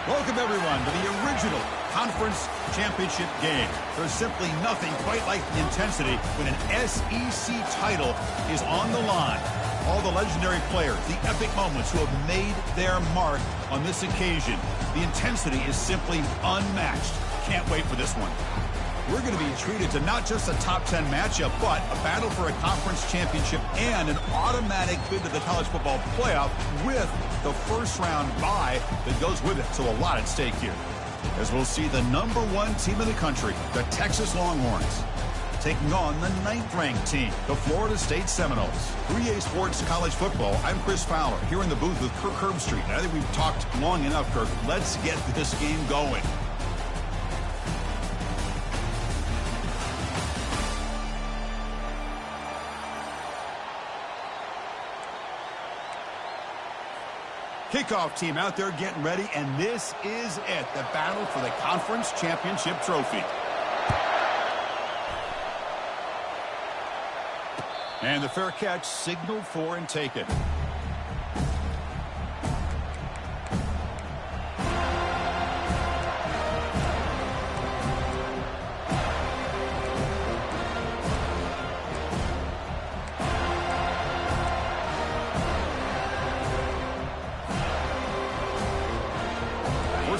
Welcome, everyone, to the original conference championship game. There's simply nothing quite like the intensity when an SEC title is on the line. All the legendary players, the epic moments who have made their mark on this occasion. The intensity is simply unmatched. Can't wait for this one. We're going to be treated to not just a top 10 matchup, but a battle for a conference championship and an automatic bid to the college football playoff with the first round bye that goes with it. So a lot at stake here. As we'll see the #1 team in the country, the Texas Longhorns, taking on the 9th-ranked team, the Florida State Seminoles. 3A Sports College Football, I'm Chris Fowler, here in the booth with Kirk Herbstreit. I think we've talked long enough, Kirk. Let's get this game going. Kickoff team out there getting ready, and this is it, the battle for the conference championship trophy. And the fair catch signaled for and taken.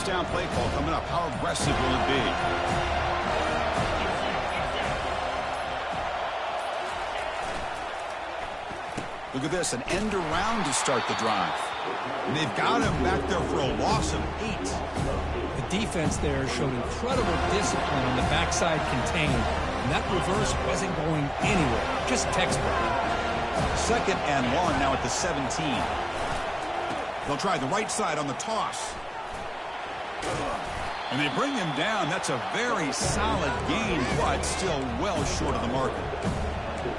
Down play call coming up. How aggressive will it be? Look at this, an end around to start the drive. And they've got him back there for a loss of 8. The defense there showed incredible discipline on the backside contained, and that reverse wasn't going anywhere, just textbook. 2nd and long now at the 17. They'll try the right side on the toss. And they bring him down. That's a very solid gain, but still well short of the marker.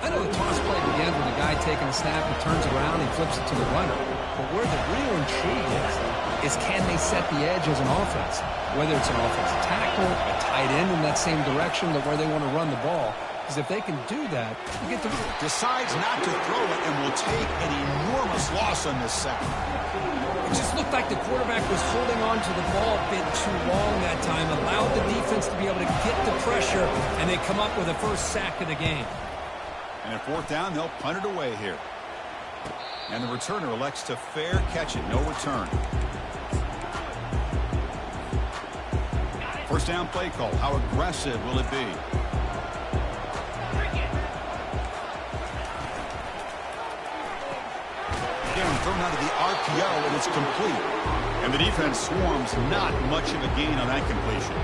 I know the toss play begins with a guy taking a snap and turns around and flips it to the runner. But where the real intrigue is can they set the edge as an offense? Whether it's an offensive tackle, a tight end in that same direction to where they want to run the ball. Because if they can do that, you get the... Decides not to throw it and will take an enormous loss on this sack. It just looked like the quarterback was holding on to the ball a bit too long that time, allowed the defense to be able to get the pressure, and they come up with the first sack of the game. And at 4th down, they'll punt it away here. And the returner elects to fair catch it. No return. First down play call. How aggressive will it be? Thrown out of the RPO, and it's complete. And the defense swarms, not much of a gain on that completion.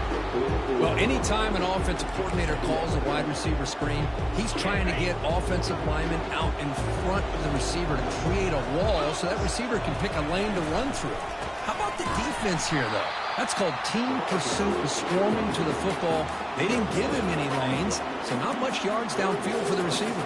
Well, anytime an offensive coordinator calls a wide receiver screen, he's trying to get offensive linemen out in front of the receiver to create a wall so that receiver can pick a lane to run through. How about the defense here, though? That's called team pursuit and swarming to the football. They didn't give him any lanes, so not much yards downfield for the receiver.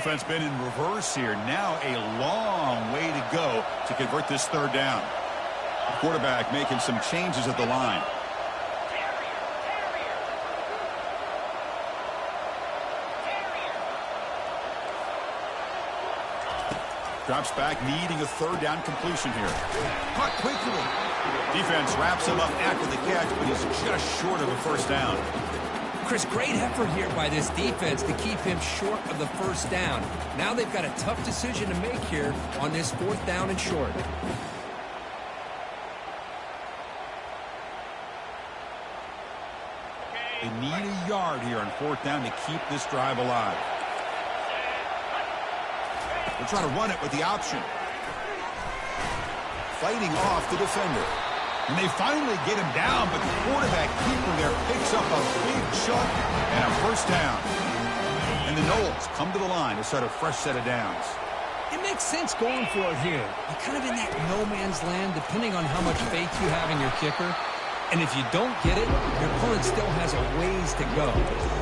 Offense been in reverse here. Now a long way to go to convert this 3rd down. The quarterback making some changes at the line. Drops back, needing a 3rd down completion here. Caught quickly. Defense wraps him up after the catch, but he's just short of a first down. Chris, great effort here by this defense to keep him short of the first down. Now they've got a tough decision to make here on this 4th down and short. They need a yard here on 4th down to keep this drive alive. They'll try to run it with the option. Fighting off the defender. And they finally get him down, but the quarterback keeper there picks up a big chunk and a first down. And the Noles come to the line to start a fresh set of downs. It makes sense going for it here. You're kind of in that no man's land, depending on how much faith you have in your kicker. And if you don't get it, your opponent still has a ways to go.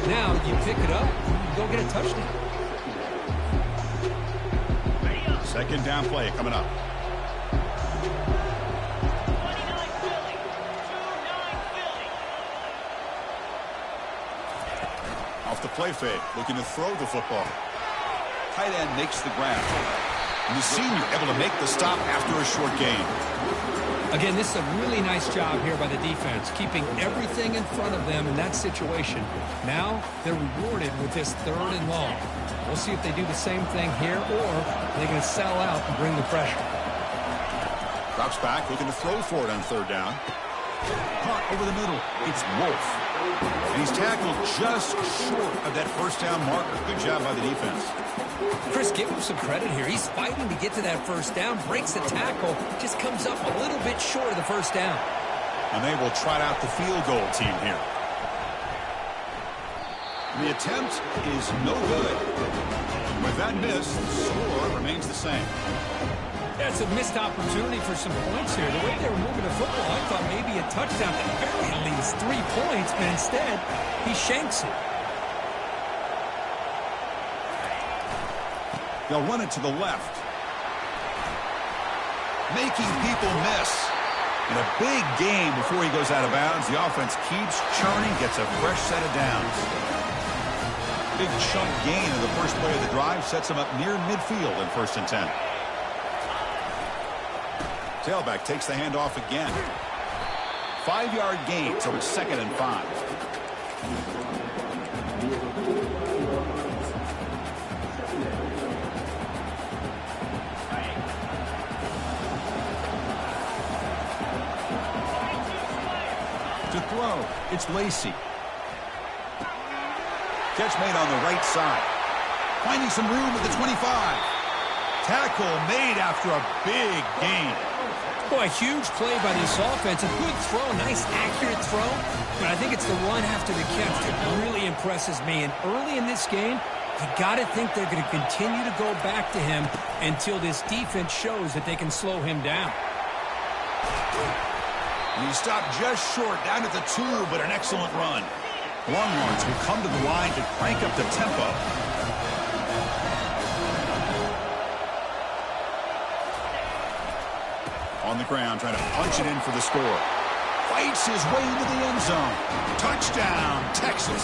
Now you pick it up, you go get a touchdown. Second down play coming up. Off the play fake, looking to throw the football. Tight end makes the grab. And the senior able to make the stop after a short gain. Again, this is a really nice job here by the defense, keeping everything in front of them in that situation. Now they're rewarded with this 3rd and long. We'll see if they do the same thing here, or they're going to sell out and bring the pressure. Drops back, looking to throw for it on 3rd down. Caught over the middle. It's Wolf. And he's tackled just short of that first down marker. Good job by the defense. Chris, give him some credit here. He's fighting to get to that first down, breaks the tackle, just comes up a little bit short of the first down. And they will trot out the field goal team here. The attempt is no good. With that miss, the score remains the same. That's a missed opportunity for some points here. The way they were moving the football, I thought maybe a touchdown, at the very least 3 points, but instead, he shanks it. They'll run it to the left. Making people miss. And a big game before he goes out of bounds. The offense keeps churning, gets a fresh set of downs. Big chunk gain in the first play of the drive sets him up near midfield in 1st and 10. Tailback takes the handoff again. 5-yard gain, so it's 2nd and 5. To throw, it's Lacey. Catch made on the right side. Finding some room at the 25. Tackle made after a big gain. Boy, a huge play by this offense. A good throw, nice accurate throw. But I think it's the run after the catch that really impresses me. And early in this game, you got to think they're going to continue to go back to him until this defense shows that they can slow him down. And he stopped just short, down at the 2, but an excellent run. Longhorns will come to the line to crank up the tempo. On the ground, trying to punch it in for the score. Fights his way into the end zone. Touchdown, Texas.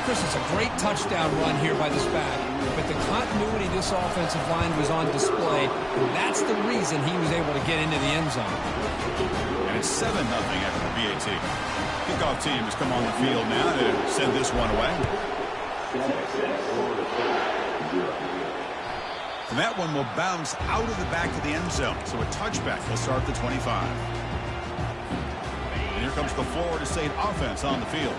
Chris, it's a great touchdown run here by this back. But the continuity this offensive line was on display, and that's the reason he was able to get into the end zone. And it's 7-0 after the BAT. Kickoff team has come on the field now to send this one away. And that one will bounce out of the back of the end zone. So a touchback will start the 25. And here comes the Florida State offense on the field.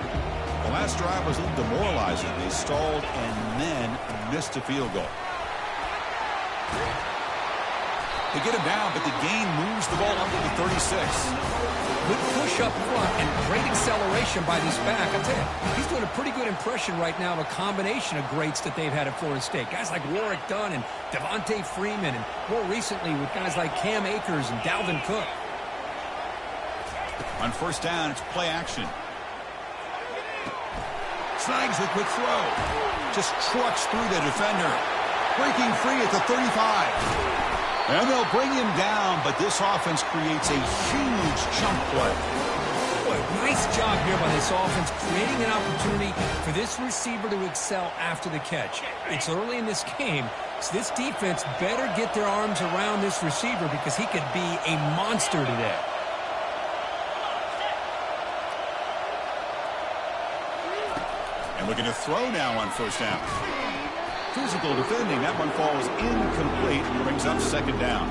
The last drive was a little demoralizing. They stalled and then missed a field goal. They get him down, but the gain moves the ball up to the 36. Good push up front and great acceleration by this back. I'll tell you, he's doing a pretty good impression right now of a combination of greats that they've had at Florida State. Guys like Warwick Dunn and Devontae Freeman, and more recently with guys like Cam Akers and Dalvin Cook. On 1st down, it's play action. Snags the quick throw. Just trucks through the defender. Breaking free at the 35. And they'll bring him down, but this offense creates a huge chunk play. Boy, nice job here by this offense, creating an opportunity for this receiver to excel after the catch. It's early in this game, so this defense better get their arms around this receiver because he could be a monster today. And looking to throw now on 1st down. Physical defending. That one falls incomplete and brings up 2nd down.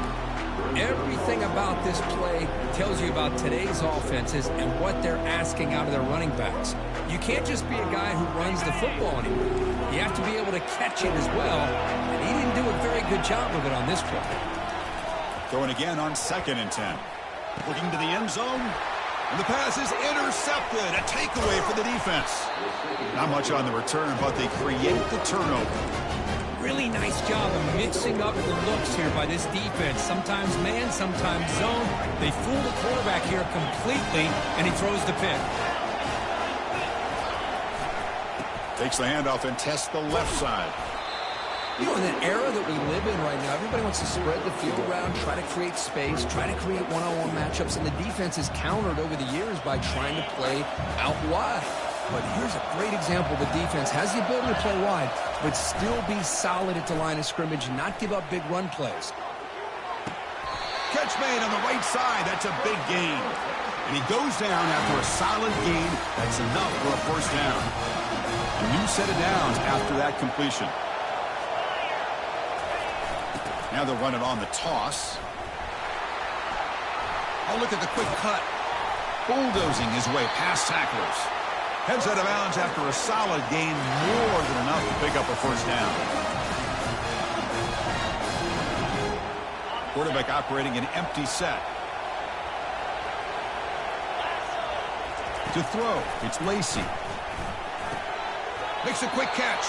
Everything about this play tells you about today's offenses and what they're asking out of their running backs. You can't just be a guy who runs the football anymore. You have to be able to catch it as well, and he didn't do a very good job of it on this play. Going again on 2nd and 10. Looking to the end zone. And the pass is intercepted. A takeaway for the defense. Not much on the return, but they create the turnover. Really nice job of mixing up the looks here by this defense. Sometimes man, sometimes zone. They fool the quarterback here completely, and he throws the pick. Takes the handoff and tests the left side. You know, in the era that we live in right now, everybody wants to spread the field around, try to create space, try to create one-on-one matchups, and the defense is countered over the years by trying to play out wide. But here's a great example. The defense has the ability to play wide, but still be solid at the line of scrimmage and not give up big run plays. Catch made on the right side. That's a big gain. And he goes down after a solid gain. That's enough for a first down. A new set of downs after that completion. Now they'll run it on the toss. Oh, look at the quick cut. Bulldozing his way past tacklers. Heads out of bounds after a solid gain, more than enough to pick up a first down. Quarterback operating an empty set. To throw, it's Lacey. Makes a quick catch.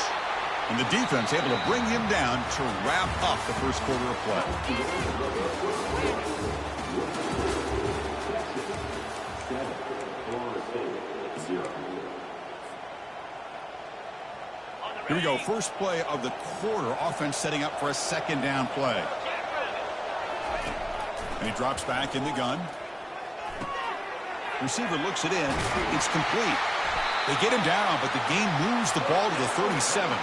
And the defense able to bring him down to wrap up the first quarter of play. Here we go. First play of the quarter. Offense setting up for a 2nd down play. And he drops back in the gun. Receiver looks it in. It's complete. They get him down, but the gain moves the ball to the 37.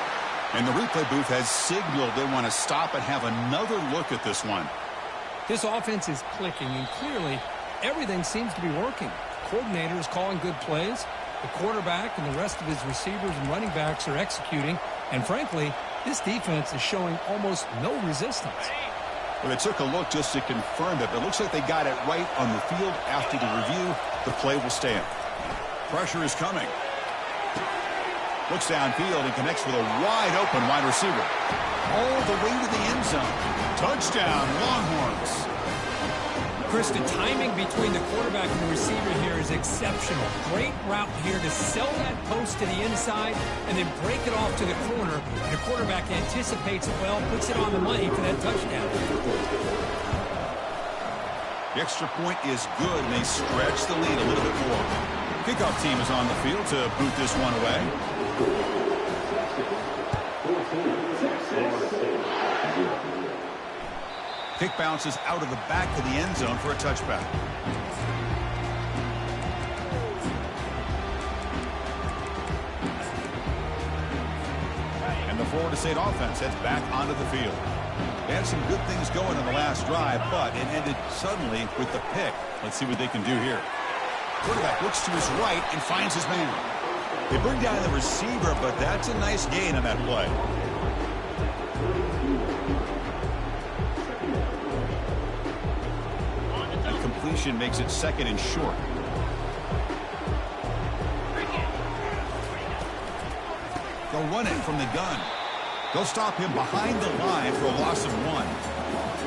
And the replay booth has signaled they want to stop and have another look at this one. This offense is clicking, and clearly everything seems to be working. The coordinator is calling good plays. The quarterback and the rest of his receivers and running backs are executing. And frankly, this defense is showing almost no resistance. Well, they took a look just to confirm it, but it looks like they got it right on the field. After the review, the play will stand. Pressure is coming. Looks downfield and connects with a wide-open wide receiver. All the way to the end zone. Touchdown, Longhorns. Chris, the timing between the quarterback and the receiver here is exceptional. Great route here to sell that post to the inside and then break it off to the corner. The quarterback anticipates it well, puts it on the money for that touchdown. The extra point is good, and they stretch the lead a little bit more. Kickoff team is on the field to boot this one away. Kick bounces out of the back of the end zone for a touchback. And the Florida State offense heads back onto the field. They had some good things going on the last drive, but it ended suddenly with the pick. Let's see what they can do here. Quarterback looks to his right and finds his man. They bring down the receiver, but that's a nice gain on that play. That completion makes it 2nd and short. They'll run it from the gun. They'll stop him behind the line for a loss of 1.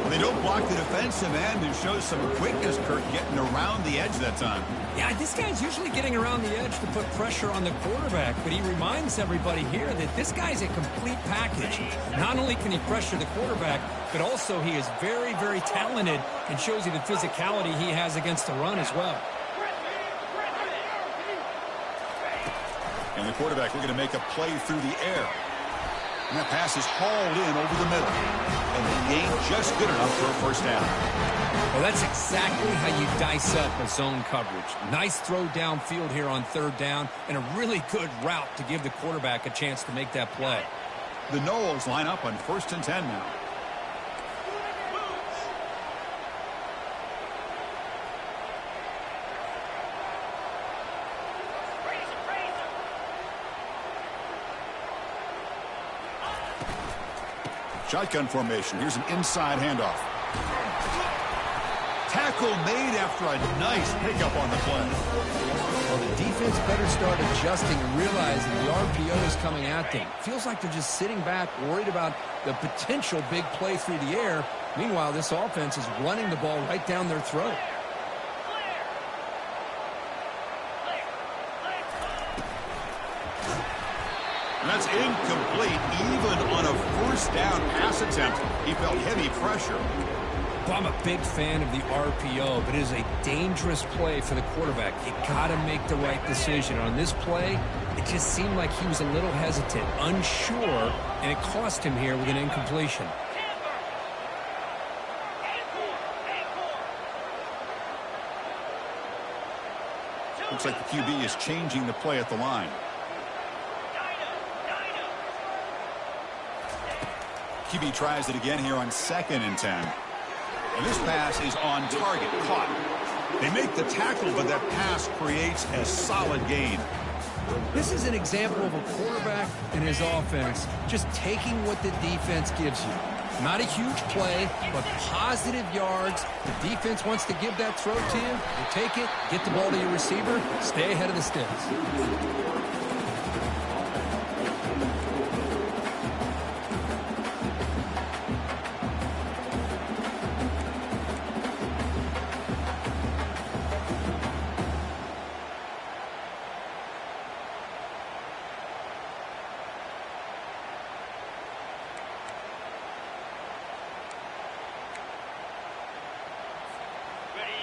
Well, they don't block the defensive end, who shows some quickness, Kirk, getting around the edge that time. Yeah, this guy's usually getting around the edge to put pressure on the quarterback, but he reminds everybody here that this guy's a complete package. Not only can he pressure the quarterback, but also he is very, very talented and shows you the physicality he has against the run as well. And the quarterback looking to make a play through the air. And that pass is hauled in over the middle. And the gain just good enough for a first down. Well, that's exactly how you dice up a zone coverage. Nice throw downfield here on 3rd down, and a really good route to give the quarterback a chance to make that play. The Noles line up on 1st and 10 now. Shotgun formation. Here's an inside handoff. Tackle made after a nice pickup on the play. Well, the defense better start adjusting and realizing the RPO is coming at them. Feels like they're just sitting back, worried about the potential big play through the air. Meanwhile, this offense is running the ball right down their throat. And that's incomplete, even on a first down pass attempt. He felt heavy pressure. Well, I'm a big fan of the RPO, but it is a dangerous play for the quarterback. You got to make the right decision. On this play, it just seemed like he was a little hesitant, unsure, and it cost him here with an incompletion. Looks like the QB is changing the play at the line. QB tries it again here on 2nd and 10. And this pass is on target, caught. They make the tackle, but that pass creates a solid gain. This is an example of a quarterback and his offense just taking what the defense gives you. Not a huge play, but positive yards. The defense wants to give that throw to you. You take it, get the ball to your receiver, stay ahead of the sticks.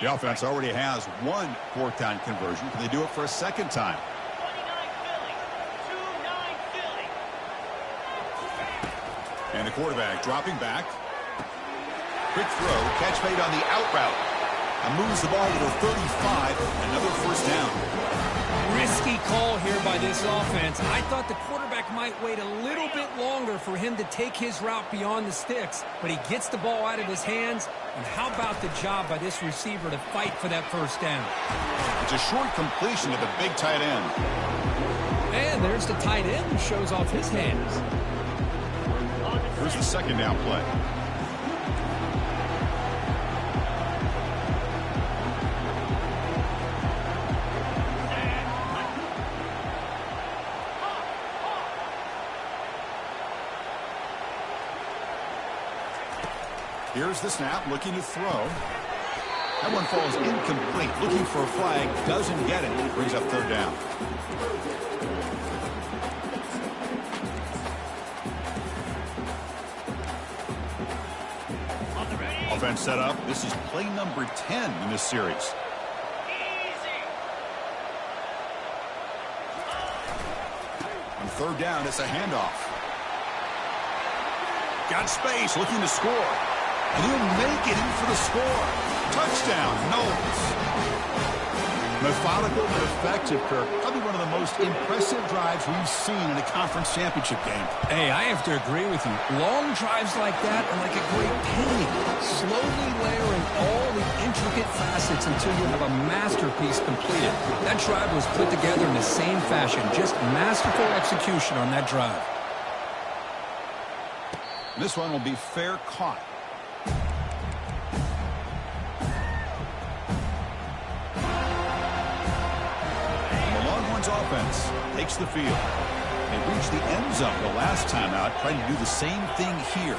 The offense already has one 4th down conversion. Can they do it for a 2nd time? And the quarterback dropping back. Quick throw, catch made on the out route. And moves the ball to the 35, another 1st down. Risky call here by this offense. I thought the quarterback might wait a little bit longer for him to take his route beyond the sticks, but he gets the ball out of his hands. And how about the job by this receiver to fight for that 1st down? It's a short completion to the big tight end. And there's the tight end who shows off his hands. Here's the 2nd down play. Here's the snap, looking to throw. That one falls incomplete. Looking for a flag, doesn't get it. Brings up 3rd down. Offense set up. This is play number 10 in this series. On 3rd down, it's a handoff. Got space, looking to score. And he'll make it in for the score. Touchdown, Knowles. Methodical but effective, Kirk. Probably one of the most impressive drives we've seen in a conference championship game. Hey, I have to agree with you. Long drives like that are like a great painting. Slowly layering all the intricate facets until you have a masterpiece completed. That drive was put together in the same fashion. Just masterful execution on that drive. This one will be fair caught. Offense takes the field. They reached the end zone the last time out, trying to do the same thing here.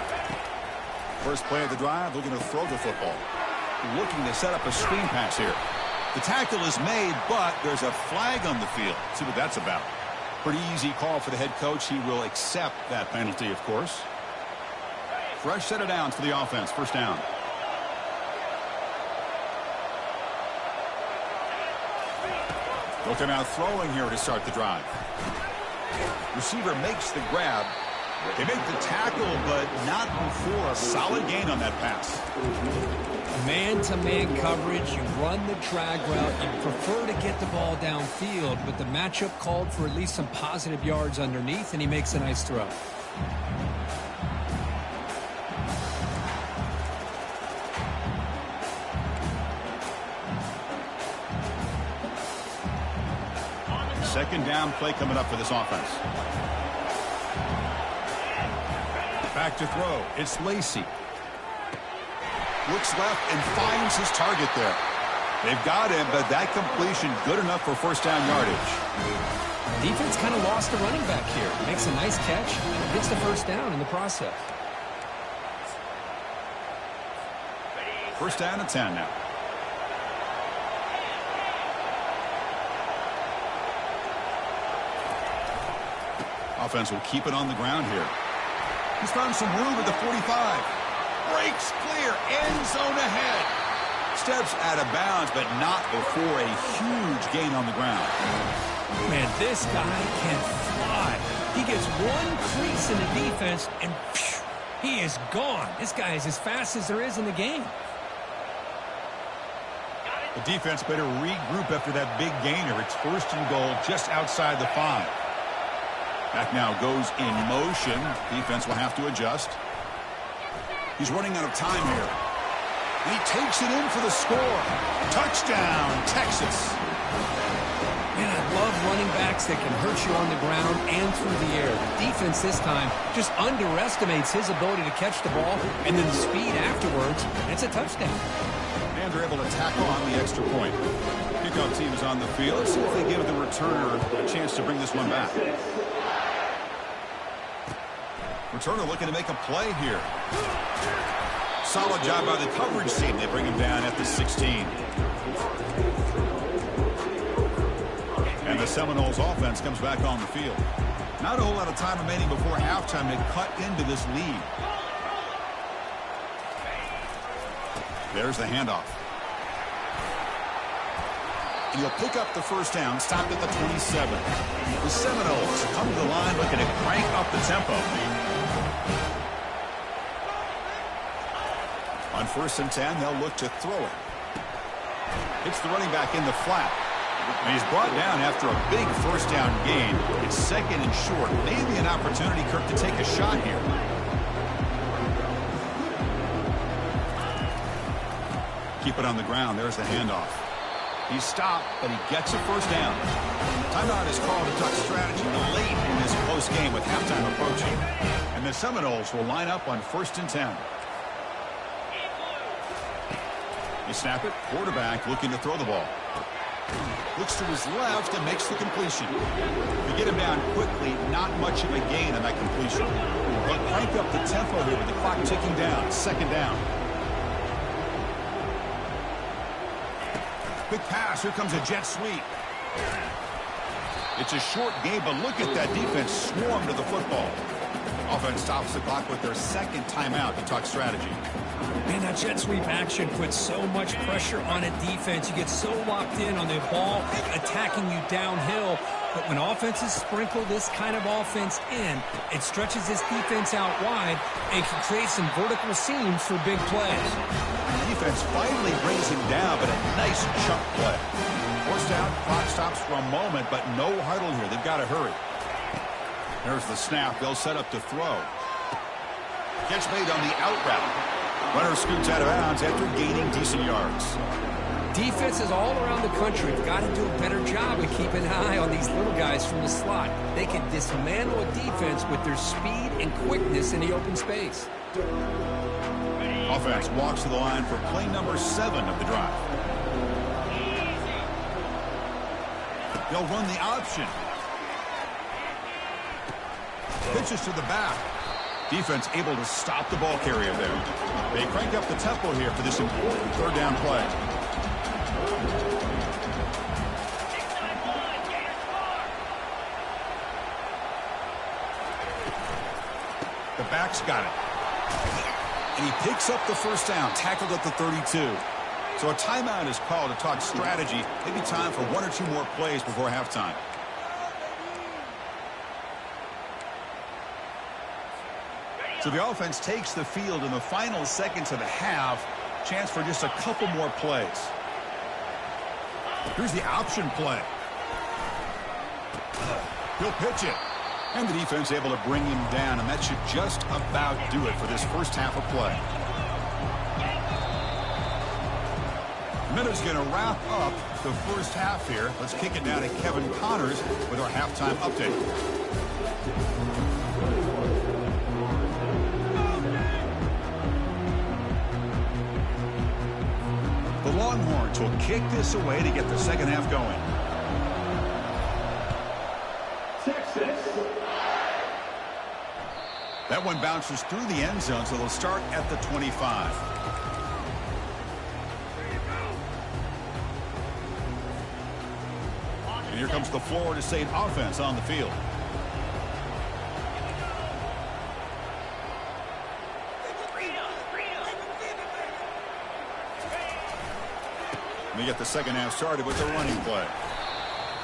First play of the drive, looking to throw the football. Looking to set up a screen pass here. The tackle is made, but there's a flag on the field. Let's see what that's about. Pretty easy call for the head coach. He will accept that penalty, of course. Fresh set of downs for the offense. 1st down. Looking out throwing here to start the drive. Receiver makes the grab. They make the tackle, but not before a solid gain on that pass. Man-to-man coverage, you run the drag route, you prefer to get the ball downfield, but the matchup called for at least some positive yards underneath, and he makes a nice throw. Second down play coming up for this offense. Back to throw. It's Lacy. Looks left and finds his target there. They've got him, but that completion good enough for first down yardage. Defense kind of lost the running back here. Makes a nice catch, gets the first down in the process. First down and 10 now. Offense will keep it on the ground here. He's found some room at the 45. Breaks clear. End zone ahead. Steps out of bounds, but not before a huge gain on the ground. Man, this guy can fly. He gets one crease in the defense, and phew, he is gone. This guy is as fast as there is in the game. The defense better regroup after that big gainer. It's first and goal just outside the 5. Back now goes in motion. Defense will have to adjust. He's running out of time here. And he takes it in for the score. Touchdown, Texas. Man, I love running backs that can hurt you on the ground and through the air. The defense this time just underestimates his ability to catch the ball, and then the speed afterwards. It's a touchdown. And they're able to tackle on the extra point. Kickoff team is on the field. Let's see if they give the returner a chance to bring this one back. Returner looking to make a play here. Solid job by the coverage team. They bring him down at the 16. And the Seminoles offense comes back on the field. Not a whole lot of time remaining before halftime to cut into this lead. There's the handoff. And he'll pick up the first down, stopped at the 27. The Seminoles come to the line looking to crank up the tempo. On first and 10, they'll look to throw it. Hits the running back in the flat. And he's brought down after a big first down gain. It's second and short. Maybe an opportunity, Kirk, to take a shot here. Keep it on the ground. There's the handoff. He's stopped, but he gets a first down. Timeout is called to Duck strategy late in this close game with halftime approaching. And the Seminoles will line up on first and 10. You snap it. Quarterback looking to throw the ball. Looks to his left and makes the completion. They get him down quickly. Not much of a gain on that completion. They'll crank up the tempo here with the clock ticking down. Second down. Big pass. Here comes a jet sweep. It's a short game, but look at that defense swarm to the football. Offense stops the clock with their second timeout to talk strategy. Man, that jet sweep action puts so much pressure on a defense. You get so locked in on the ball attacking you downhill. But when offenses sprinkle this kind of offense in, it stretches this defense out wide and can create some vertical seams for big plays. Defense finally brings him down, but a nice chunk play. Forced out, clock stops for a moment, but no huddle here. They've got to hurry. There's the snap. They'll set up to throw. Catch made on the out route. Runner scoots out of bounds after gaining decent yards. Defenses all around the country have got to do a better job of keeping an eye on these little guys from the slot. They can dismantle a defense with their speed and quickness in the open space. Offense walks to the line for play number 7 of the drive. They'll run the option. Pitches to the back. Defense able to stop the ball carrier there. They crank up the tempo here for this important third down play. The back's got it. And he picks up the first down, tackled at the 32. So a timeout is called to talk strategy. Maybe time for 1 or 2 more plays before halftime. So the offense takes the field in the final seconds of the half. Chance for just a couple more plays. Here's the option play. He'll pitch it. And the defense able to bring him down, and that should just about do it for this first half of play. Minute's going to wrap up the first half here. Let's kick it down to Kevin Connors with our halftime update. Longhorns will kick this away to get the second half going. That one bounces through the end zone, so they'll start at the 25. And here comes the Florida State offense on the field. And they get the second half started with a running play.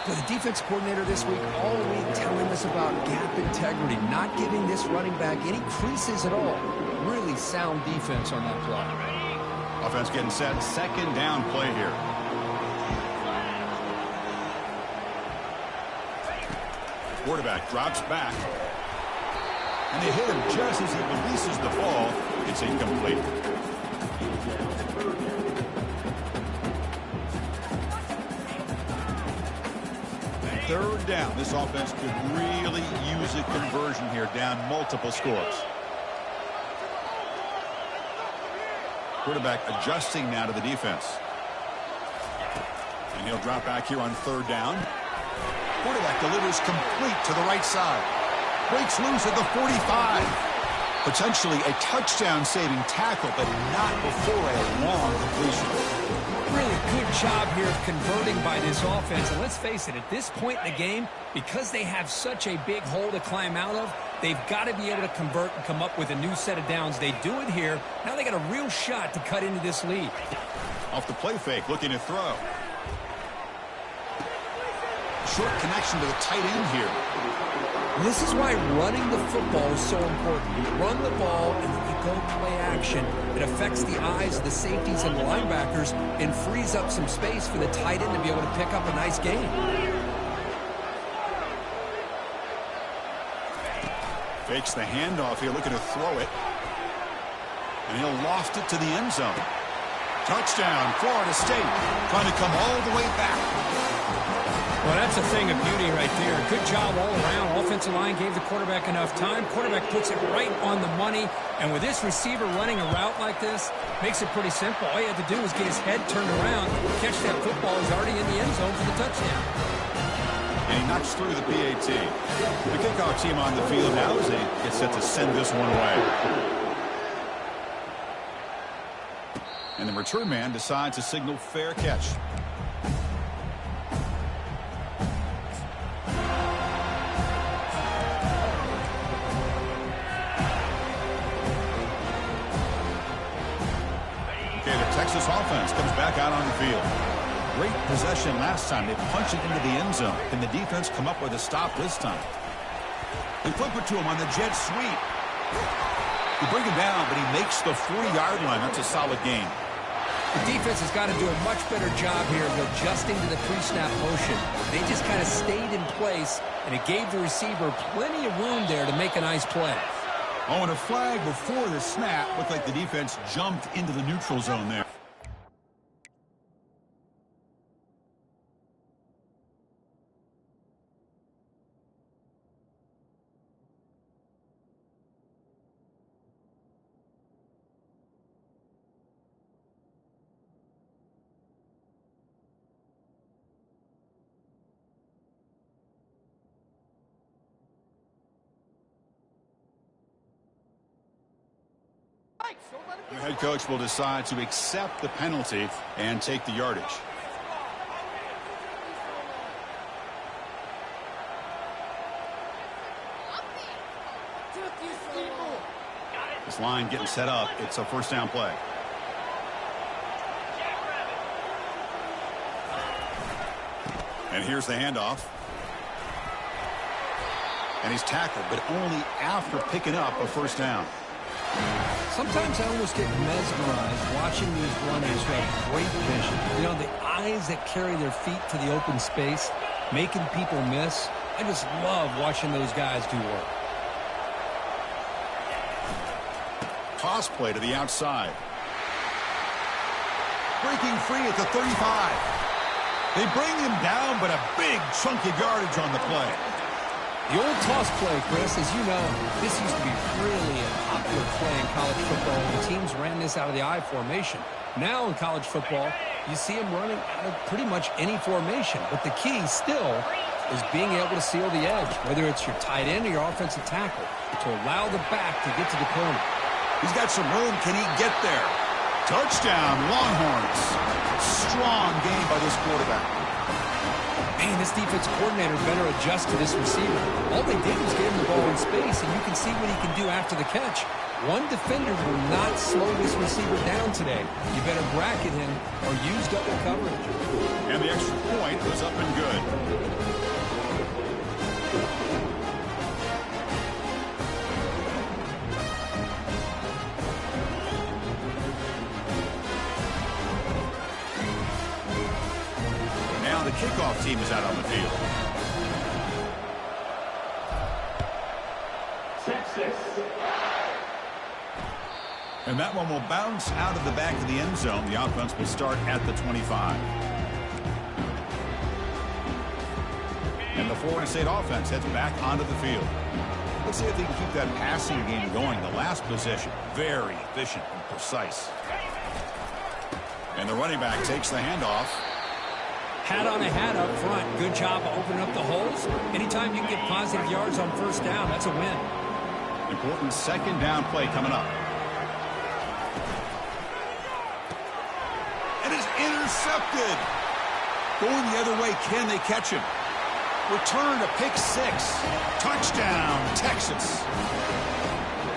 For the defense coordinator this week, all week telling us about gap integrity, not giving this running back any creases at all. Really sound defense on that play. Offense getting set. Second down play here. Quarterback drops back. And they hit him just as he releases the ball. It's incomplete. Third down. This offense could really use a conversion here, down multiple scores. Quarterback adjusting now to the defense. And he'll drop back here on third down. Quarterback delivers complete to the right side. Breaks loose at the 45. Potentially a touchdown-saving tackle, but not before a long completion. Really good job here of converting by this offense. And let's face it, at this point in the game, because they have such a big hole to climb out of, they've got to be able to convert and come up with a new set of downs. They do it here. Now they got a real shot to cut into this lead. Off the play fake, looking to throw. Short connection to the tight end here. This is why running the football is so important. You run the ball and then you go play action. It affects the eyes of the safeties and the linebackers and frees up some space for the tight end to be able to pick up a nice gain. Fakes the handoff here, looking to throw it. And he'll loft it to the end zone. Touchdown, Florida State, trying to come all the way back. Well, that's a thing of beauty right there. Good job all around. Offensive line gave the quarterback enough time. Quarterback puts it right on the money. And with this receiver running a route like this, makes it pretty simple. All you had to do was get his head turned around, catch that football. He's already in the end zone for the touchdown. And he knocks through the PAT. The kickoff team on the field now as they get set to send this one away. And the return man decides to signal fair catch. Texas offense comes back out on the field. Great possession last time. They punch it into the end zone. Can the defense come up with a stop this time? They flip it to him on the jet sweep. They bring him down, but he makes the 40-yard line. That's a solid gain. The defense has got to do a much better job here of adjusting to the pre-snap motion. They just kind of stayed in place, and it gave the receiver plenty of room there to make a nice play. Oh, and a flag before the snap. Looked like the defense jumped into the neutral zone there. The head coach will decide to accept the penalty and take the yardage. This line getting set up. It's a first down play. And here's the handoff. And he's tackled, but only after picking up a first down. Sometimes I almost get mesmerized watching these runners who have great vision. You know, the eyes that carry their feet to the open space, making people miss. I just love watching those guys do work. Toss play to the outside. Breaking free at the 35. They bring him down, but a big chunk of yardage on the play. The old toss play, Chris, as you know, this used to be really a popular play in college football when teams ran this out of the I formation. Now in college football, you see them running out of pretty much any formation. But the key still is being able to seal the edge, whether it's your tight end or your offensive tackle, to allow the back to get to the corner. He's got some room. Can he get there? Touchdown, Longhorns. Strong game by this quarterback. Man, this defense coordinator better adjust to this receiver. All they did was give him the ball in space, and you can see what he can do after the catch. One defender will not slow this receiver down today. You better bracket him or use double coverage. And the extra point was up and good. Now the kickoff team is out on the field. And that one will bounce out of the back of the end zone. The offense will start at the 25. And the Florida State offense heads back onto the field. Let's see if they can keep that passing game going. The last possession, very efficient and precise. And the running back takes the handoff. Hat on a hat up front. Good job opening up the holes. Anytime you can get positive yards on first down, that's a win. Important second down play coming up. And it's intercepted. Going the other way, can they catch him? Return to pick six. Touchdown, Texas.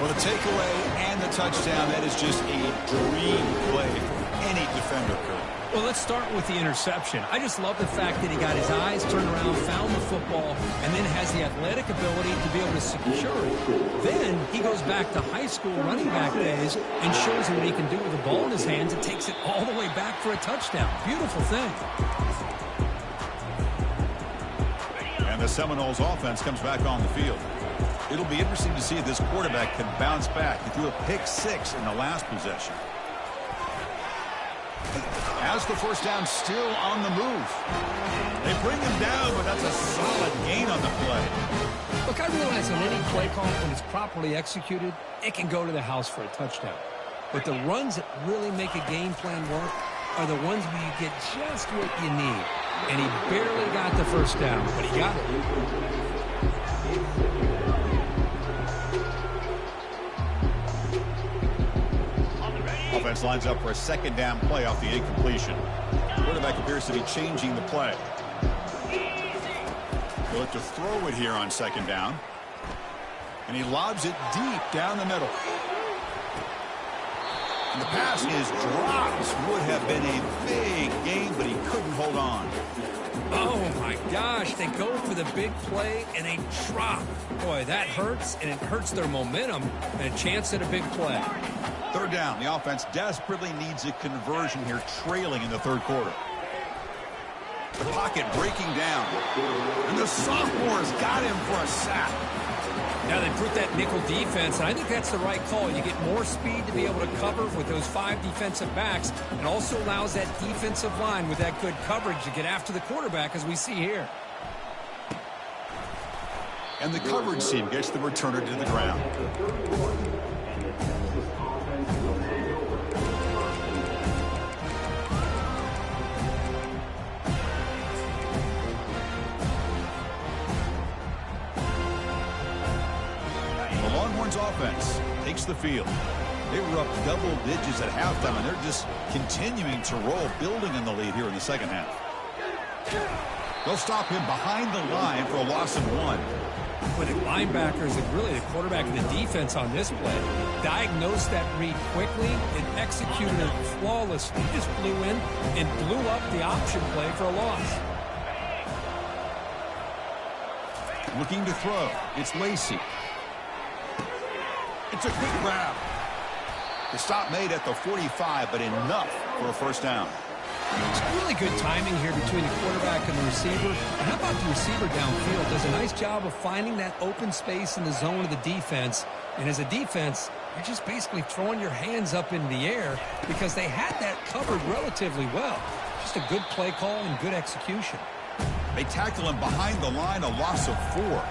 Well, the takeaway and the touchdown, that is just a dream play for any defender, Kurt. Well, let's start with the interception. I just love the fact that he got his eyes turned around, found the football, and then has the athletic ability to be able to secure it. Then he goes back to high school running back days and shows him what he can do with the ball in his hands and takes it all the way back for a touchdown. Beautiful thing. And the Seminoles offense comes back on the field. It'll be interesting to see if this quarterback can bounce back. He threw a pick six in the last possession. As the first down, still on the move. They bring him down, but that's a solid gain on the play. Look, I realize on any play call, when it's properly executed, it can go to the house for a touchdown. But the runs that really make a game plan work are the ones where you get just what you need. And he barely got the first down, but he got it. Offense lines up for a second down play off the incompletion. Quarterback appears to be changing the play. He'll look to throw it here on second down. And he lobs it deep down the middle. And the pass is dropped. Would have been a big gain, but he couldn't hold on. Oh, my gosh. They go for the big play, and they drop. Boy, that hurts, and it hurts their momentum and a chance at a big play. Third down. The offense desperately needs a conversion here, trailing in the third quarter. The pocket breaking down. And the sophomore's got him for a sack. Now they put that nickel defense, and I think that's the right call. You get more speed to be able to cover with those 5 defensive backs, and also allows that defensive line with that good coverage to get after the quarterback, as we see here. And the coverage team gets the returner to the ground. Offense takes the field. They were up double digits at halftime, and they're just continuing to roll, building in the lead here in the second half. They'll stop him behind the line for a loss of 1. But the linebackers and really the quarterback and the defense on this play diagnosed that read quickly and executed it flawlessly. He just flew in and blew up the option play for a loss. Looking to throw. It's Lacey. It's a quick grab. The stop made at the 45, but enough for a first down. It's really good timing here between the quarterback and the receiver. And how about the receiver downfield? Does a nice job of finding that open space in the zone of the defense. And as a defense, you're just basically throwing your hands up in the air because they had that covered relatively well. Just a good play call and good execution. They tackle him behind the line, a loss of 4.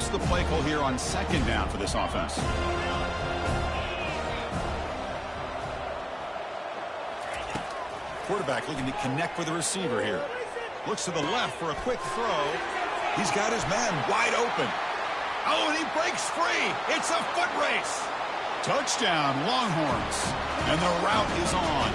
What's the play call here on second down for this offense? Quarterback looking to connect with the receiver here. Looks to the left for a quick throw. He's got his man wide open. Oh, and he breaks free. It's a foot race. Touchdown, Longhorns. And the route is on.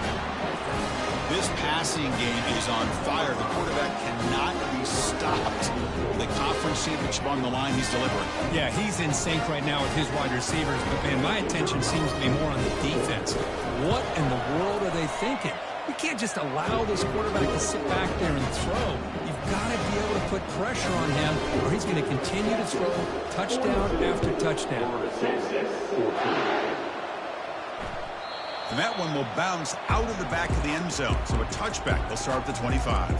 This passing game is on fire. The quarterback cannot be stopped. The conference championship on the line, he's delivering. Yeah, he's in sync right now with his wide receivers. But, man, my attention seems to be more on the defense. What in the world are they thinking? You can't just allow this quarterback to sit back there and throw. You've got to be able to put pressure on him, or he's going to continue to throw touchdown after touchdown. And that one will bounce out of the back of the end zone. So a touchback. They'll start at the 25.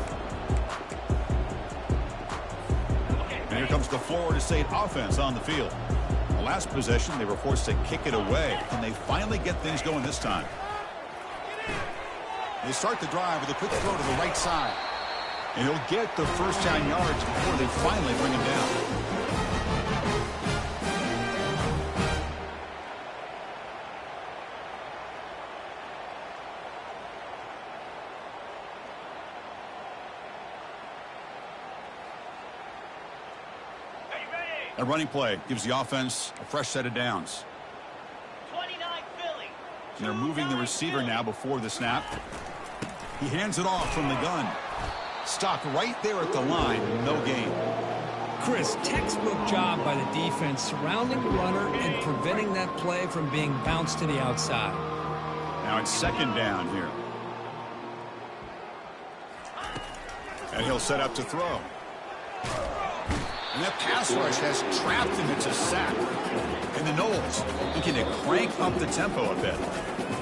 And here comes the Florida State offense on the field. The last possession, they were forced to kick it away. Can they finally get things going this time? They start the drive with a quick throw to the right side. And he'll get the first down yards before they finally bring him down. A running play gives the offense a fresh set of downs. 29 Philly. And they're moving the receiver now before the snap. He hands it off from the gun. Stopped right there at the line. No gain. Chris, textbook job by the defense surrounding the runner and preventing that play from being bounced to the outside. Now it's second down here. And he'll set up to throw. And that pass rush has trapped him. It's a sack. And the Noles looking to crank up the tempo a bit.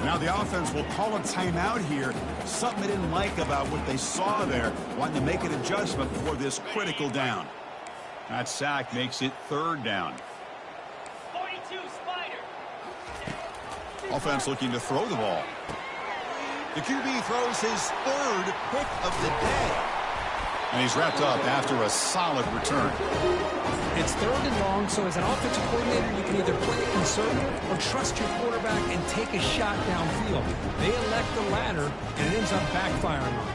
Now the offense will call a timeout here. Something they didn't like about what they saw there. Wanting to make an adjustment for this critical down. That sack makes it third down. 42 Spider. Offense looking to throw the ball. The QB throws his third pick of the day. And he's wrapped up after a solid return. It's third and long, so as an offensive coordinator, you can either play it conservative or trust your quarterback and take a shot downfield. They elect the latter, and it ends up backfiring on them.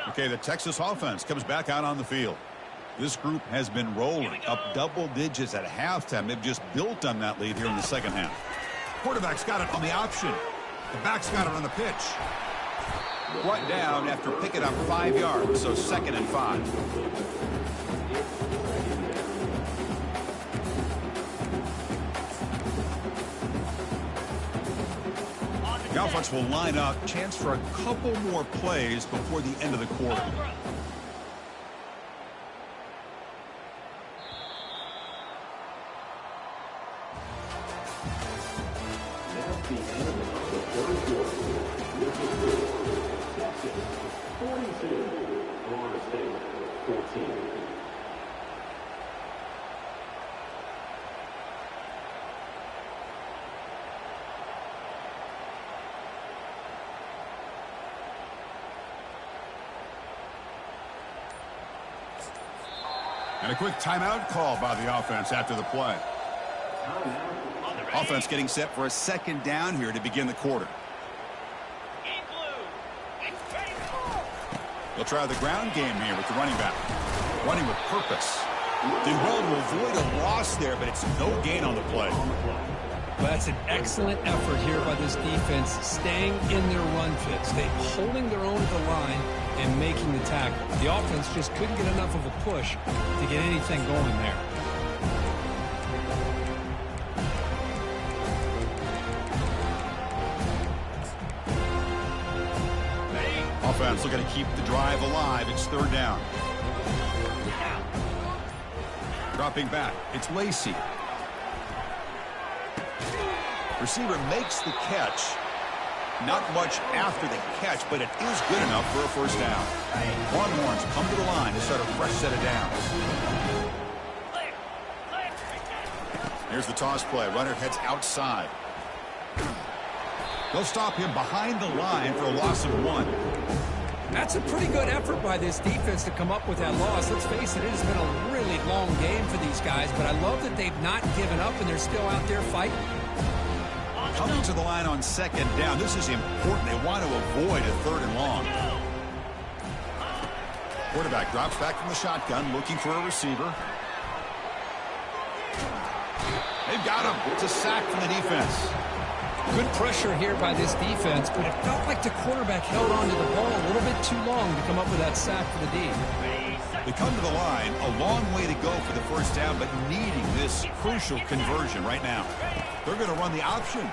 Okay, the Texas offense comes back out on the field. This group has been rolling up double digits at halftime. They've just built on that lead here in the second half. Quarterback's got it on the option. The back's got it on the pitch. Brought down after picking up 5 yards, so second and 5. The offense will line up. Chance for a couple more plays before the end of the quarter. And a quick timeout call by the offense after the play. Offense getting set for a second down here to begin the quarter. They'll try the ground game here with the running back. Running with purpose. Did well to avoid a loss there, but it's no gain on the play. Well, that's an excellent effort here by this defense, staying in their run fits. They holding their own at the line and making the tackle. The offense just couldn't get enough of a push to get anything going there. Offense looking to keep the drive alive. It's third down. Dropping back. It's Lacey. Receiver makes the catch. Not much after the catch, but it is good enough for a first down. Longhorns come to the line to start a fresh set of downs. Here's the toss play. Runner heads outside. They'll stop him behind the line for a loss of 1. That's a pretty good effort by this defense to come up with that loss. Let's face it, it has been a really long game for these guys, but I love that they've not given up and they're still out there fighting. Coming to the line on 2nd down. This is important. They want to avoid a 3rd and long. Quarterback drops back from the shotgun, looking for a receiver. They've got him. It's a sack from the defense. Good pressure here by this defense, but it felt like the quarterback held on to the ball a little bit too long to come up with that sack for the D. They come to the line, a long way to go for the 1st down, but needing this crucial conversion right now. They're going to run the option.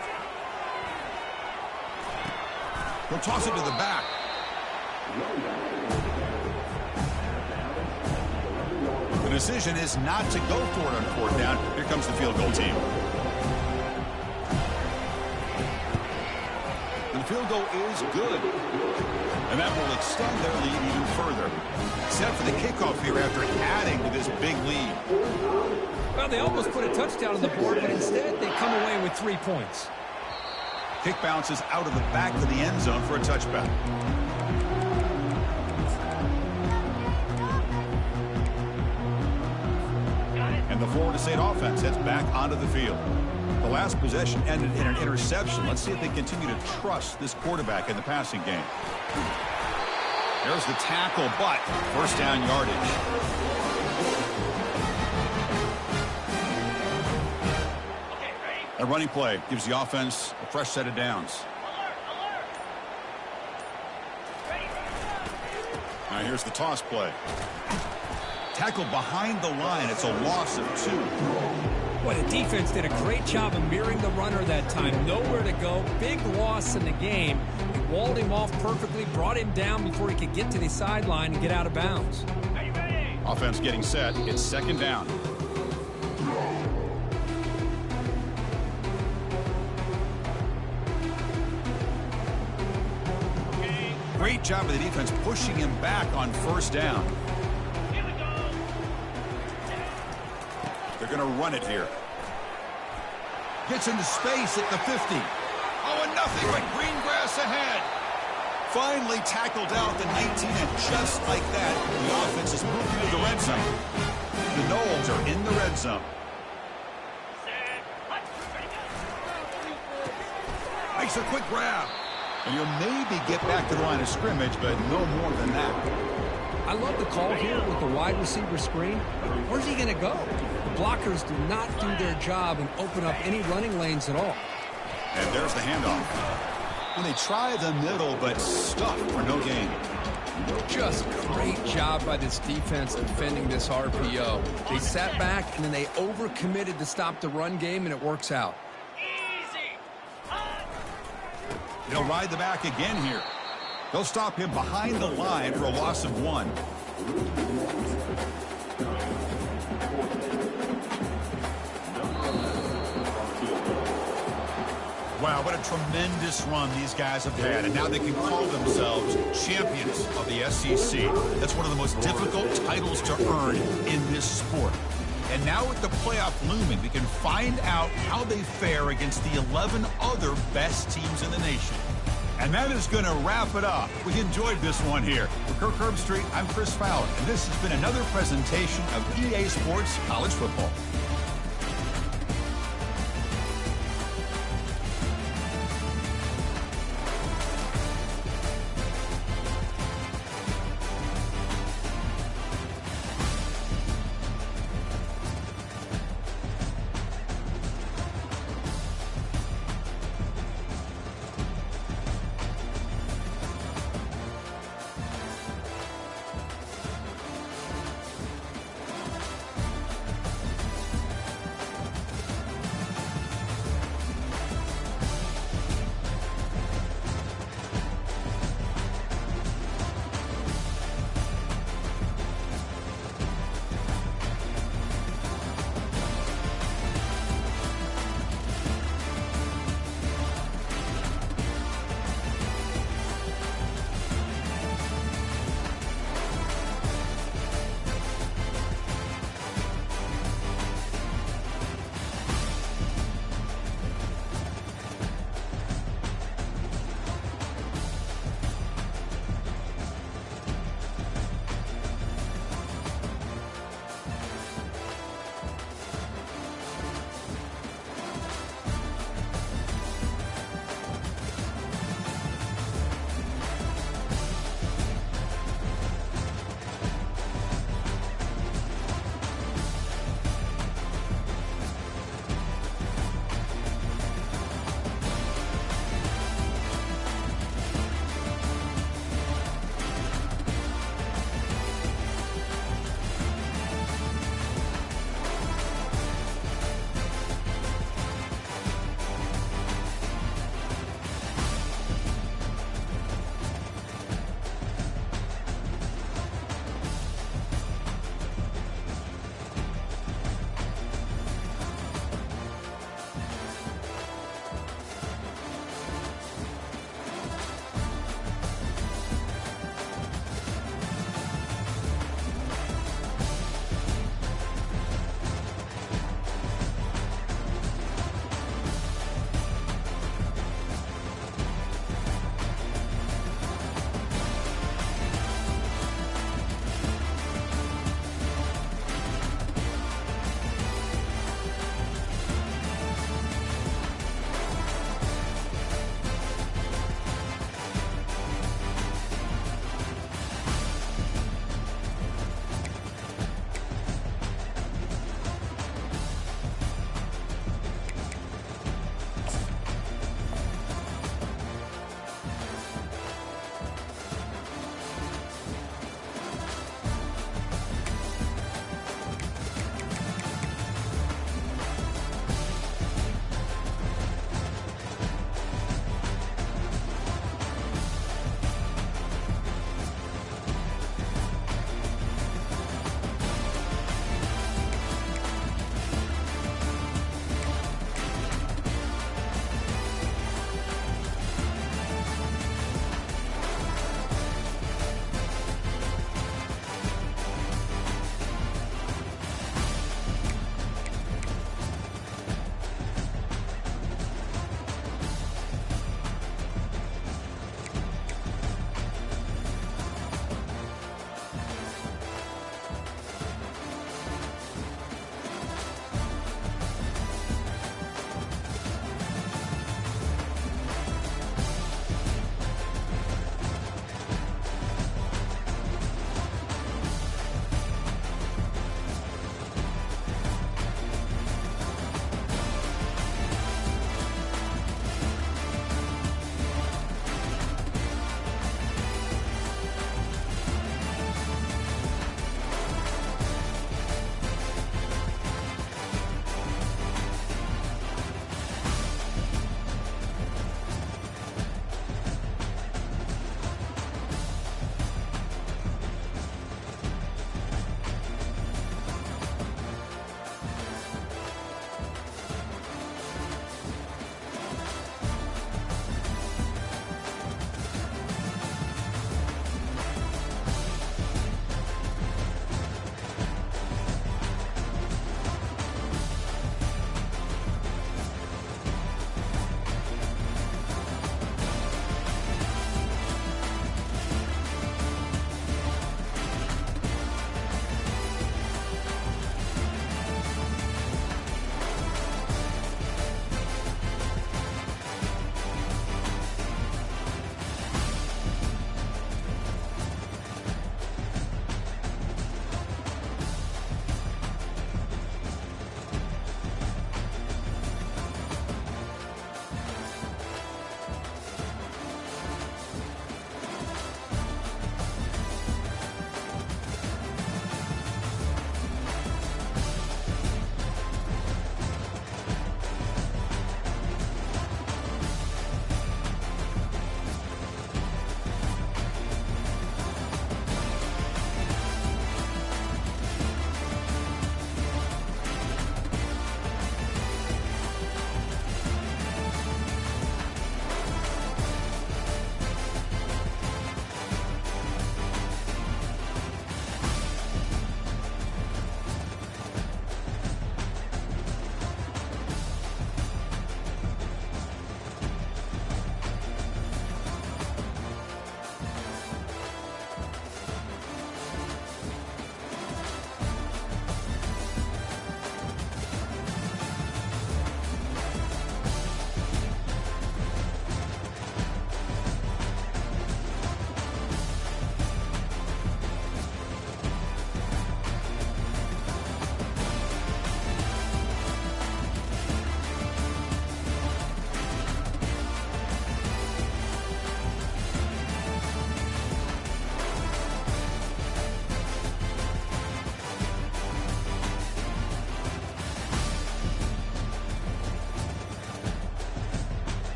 They'll toss it to the back. The decision is not to go for it on 4th down. Here comes the field goal team. The field goal is good. And that will extend their lead even further. Set for the kickoff here after adding to this big lead. Well, they almost put a touchdown on the board, but instead they come away with 3 points. Kick bounces out of the back of the end zone for a touchback. And the Florida State offense heads back onto the field. The last possession ended in an interception. Let's see if they continue to trust this quarterback in the passing game. There's the tackle, but 1st down yardage. A running play gives the offense a fresh set of downs. Now here's the toss play. Tackled behind the line. It's a loss of 2. Boy, the defense did a great job of mirroring the runner that time. Nowhere to go. Big loss in the game. They walled him off perfectly, brought him down before he could get to the sideline and get out of bounds. Offense getting set. It's 2nd down. Great job of the defense pushing him back on 1st down. They're going to run it here. Gets into space at the 50. Oh, and nothing but green grass ahead. Finally tackled out at the 19, and just like that, the offense is moving to the red zone. The Noles are in the red zone. Makes a quick grab. And you'll maybe get back to the line of scrimmage, but no more than that. I love the call here with the wide receiver screen. Where's he going to go? The blockers do not do their job and open up any running lanes at all. And there's the handoff. And they try the middle, but stuck for no gain. Just great job by this defense defending this RPO. They sat back, and then they overcommitted to stop the run game, and it works out. They'll ride the back again here. They'll stop him behind the line for a loss of 1. Wow, what a tremendous run these guys have had. And now they can call themselves champions of the SEC. That's one of the most difficult titles to earn in this sport. And now with the playoff looming, we can find out how they fare against the 11 other best teams in the nation. And that is going to wrap it up. We enjoyed this one here. For Kirk Herbstreit, I'm Chris Fowler, and this has been another presentation of EA Sports College Football.